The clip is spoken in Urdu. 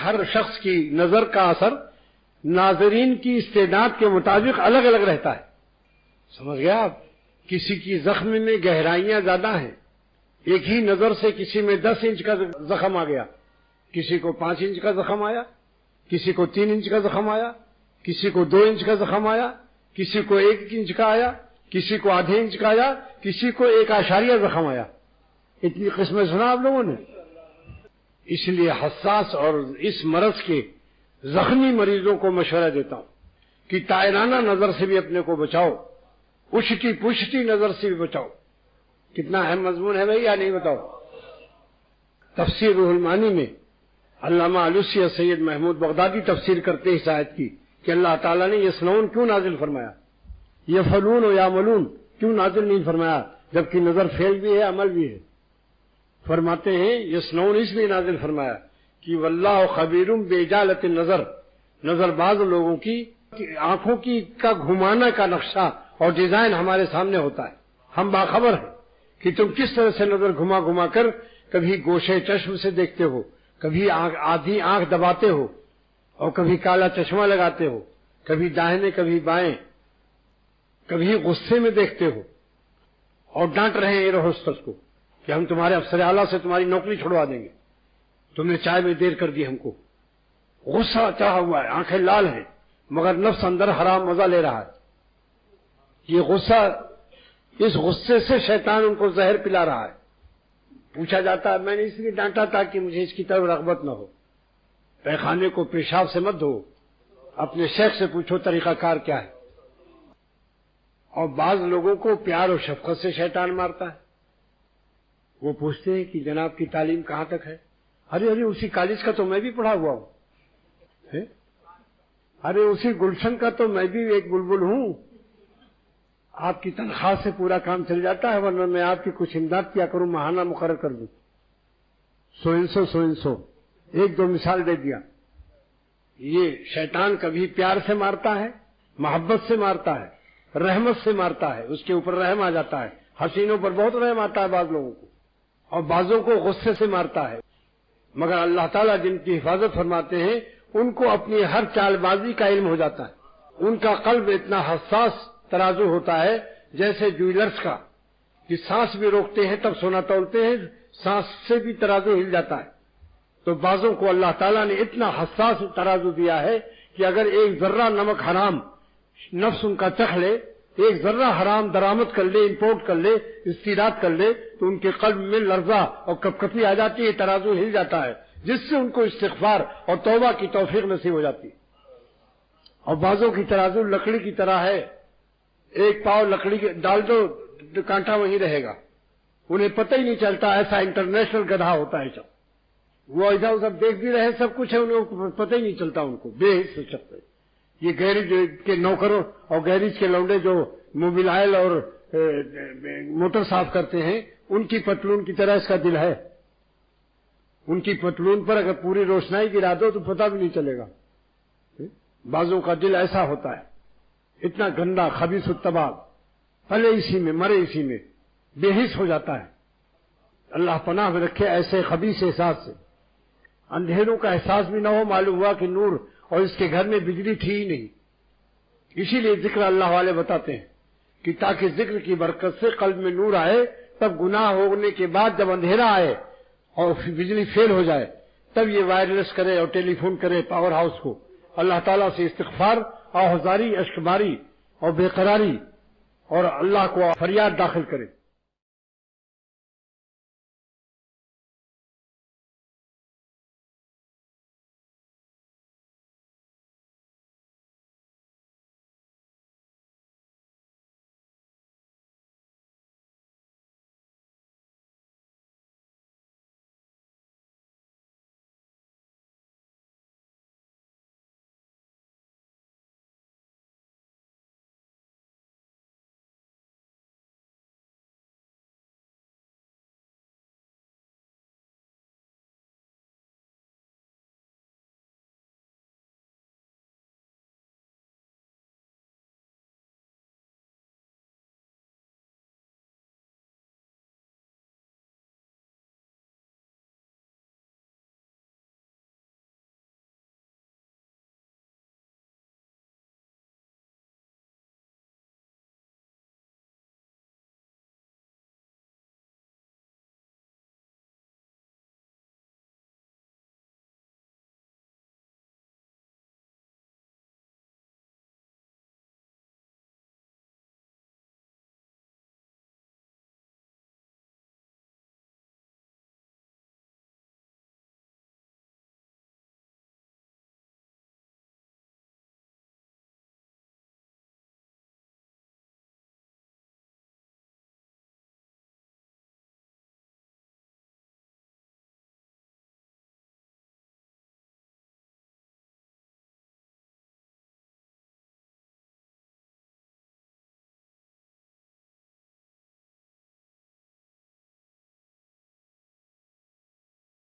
ہر شخص کی نظر کا اثر ناظرین کی استعداد کے مطابق الگ الگ رہتا ہے. سمجھ گیا آپ؟ کسی کی زخم میں گہرائیاں زیادہ ہیں. ایک ہی نظر سے کسی میں 10 انچ کا زخم آ گیا، کسی کو 5 انچ کا زخم آیا، کسی کو 3 انچ کا زخم آیا، کسی کو 2 انچ کا زخم آیا، کسی کو 1 انچ کا آیا، کسی کو آدھے انچ کا آیا، کسی کو 1 زخم آیا. اتنی قسمیں سنا آپ لوگوں نے. اس لیے حساس اور اس مرض کے زخمی مریضوں کو مشورہ دیتا ہوں کہ طائرانہ نظر سے بھی اپنے کو بچاؤ، اچھتی پچھتی نظر سے بھی بچاؤ. کتنا اہم مضمون ہے بھائی، یا نہیں بتاؤ؟ تفسیر روح المعانی میں علامہ علوسی سید محمود بغدادی تفسیر کرتے اس آیت کی کہ اللہ تعالیٰ نے یسنون کیوں نازل فرمایا، یفعلون و یعملون کیوں نازل نہیں فرمایا، جبکہ نظر فعل بھی ہے عمل بھی ہے. فرماتے ہیں یسنون اس لیے نازل فرمایا کہ واللہ خبیر باجالۃ النظر، نظر باز لوگوں کی آنکھوں کی کا گھمانا کا نقشہ اور ڈیزائن ہمارے سامنے ہوتا ہے. ہم باخبر ہیں کہ تم کس طرح سے نظر گھما گھما کر کبھی گوشے چشم سے دیکھتے ہو، کبھی آدھی آنکھ دباتے ہو، اور کبھی کالا چشمہ لگاتے ہو، کبھی داہنے کبھی بائیں، کبھی غصے میں دیکھتے ہو اور ڈانٹ رہے ہیں ایئر ہوسٹس کو کہ ہم تمہارے افسر اعلیٰ سے تمہاری نوکری چھڑوا دیں گے، تم نے چائے میں دیر کر دی ہم کو. غصہ چڑھا ہوا ہے، آنکھیں لال ہیں، مگر نفس اندر حرام مزہ لے رہا ہے. یہ غصہ، اس غصے سے شیطان ان کو زہر پلا رہا ہے. پوچھا جاتا ہے میں نے اس لیے ڈانٹا تھا کہ مجھے اس کی طرف رغبت نہ ہو. پیخانے کو پیشاب سے مت دھو، اپنے شیخ سے پوچھو طریقہ کار کیا ہے. اور بعض لوگوں کو پیار اور شفقت سے شیطان مارتا ہے. وہ پوچھتے ہیں کہ جناب کی تعلیم کہاں تک ہے؟ ارے اسی کالج کا تو میں بھی پڑھا ہوا ہوں. ارے اسی گلشن کا تو میں بھی ایک بلبل ہوں. آپ کی تنخواہ سے پورا کام چل جاتا ہے، ورنہ میں آپ کی کچھ امداد کیا کروں، ماہانہ مقرر کر دوں. سو ایک دو مثال دے دیا. یہ شیطان کبھی پیار سے مارتا ہے، محبت سے مارتا ہے، رحمت سے مارتا ہے، اس کے اوپر رحم آ جاتا ہے. حسینوں پر بہت رحم آتا ہے بعض لوگوں کو، اور بعضوں کو غصے سے مارتا ہے. مگر اللہ تعالیٰ جن کی حفاظت فرماتے ہیں ان کو اپنی ہر چال بازی کا علم ہو جاتا ہے. ان کا قلب اتنا حساس ترازو ہوتا ہے جیسے جویلرز کا، کہ سانس بھی روکتے ہیں تب سونا تولتے ہیں، سانس سے بھی ترازو ہل جاتا ہے. تو بعضوں کو اللہ تعالیٰ نے اتنا حساس ترازو دیا ہے کہ اگر ایک ذرہ نمک حرام نفس ان کا چکھ لے، ایک ذرہ حرام درآمد کر لے، امپورٹ کر لے، استیراد کر لے، تو ان کے قلب میں لرزہ اور کپکپی آ جاتی ہے، ترازو ہل جاتا ہے، جس سے ان کو استغفار اور توبہ کی توفیق نصیب ہو جاتی ہے. اور بعضوں کی ترازو لکڑی کی طرح ہے، ایک پاؤ لکڑی کے ڈال دو کانٹا وہیں رہے گا، انہیں پتہ ہی نہیں چلتا. ایسا انٹرنیشنل گدھا ہوتا ہے سب، وہ ادھر ادھر دیکھ بھی رہے سب کچھ ہے، انہیں پتہ ہی نہیں چلتا، ان کو بے حص شخص ہے. یہ گیریج کے نوکروں اور گیریج کے لونڈے جو موبائل اور موٹر صاف کرتے ہیں، ان کی پتلون کی طرح اس کا دل ہے. ان کی پتلون پر اگر پوری روشنائی گرا دو تو پتہ بھی نہیں چلے گا. بعضوں کا دل ایسا ہوتا ہے، اتنا گندا، خبیث الطباع، پلے اسی میں مرے اسی میں، بے حس ہو جاتا ہے. اللہ پناہ میں رکھے ایسے خبیث احساس سے. اندھیروں کا احساس بھی نہ ہو، معلوم ہوا کہ نور، اور اس کے گھر میں بجلی تھی ہی نہیں. اسی لیے ذکر اللہ والے بتاتے ہیں کہ تاکہ ذکر کی برکت سے قلب میں نور آئے، تب گناہ ہونے کے بعد جب اندھیرا آئے اور بجلی فیل ہو جائے تب یہ وائرلیس کرے اور ٹیلی فون کرے پاور ہاؤس کو، اللہ تعالیٰ سے استغفار، آہذاری، اشکباری اور بے قراری اور اللہ کو فریاد داخل کرے.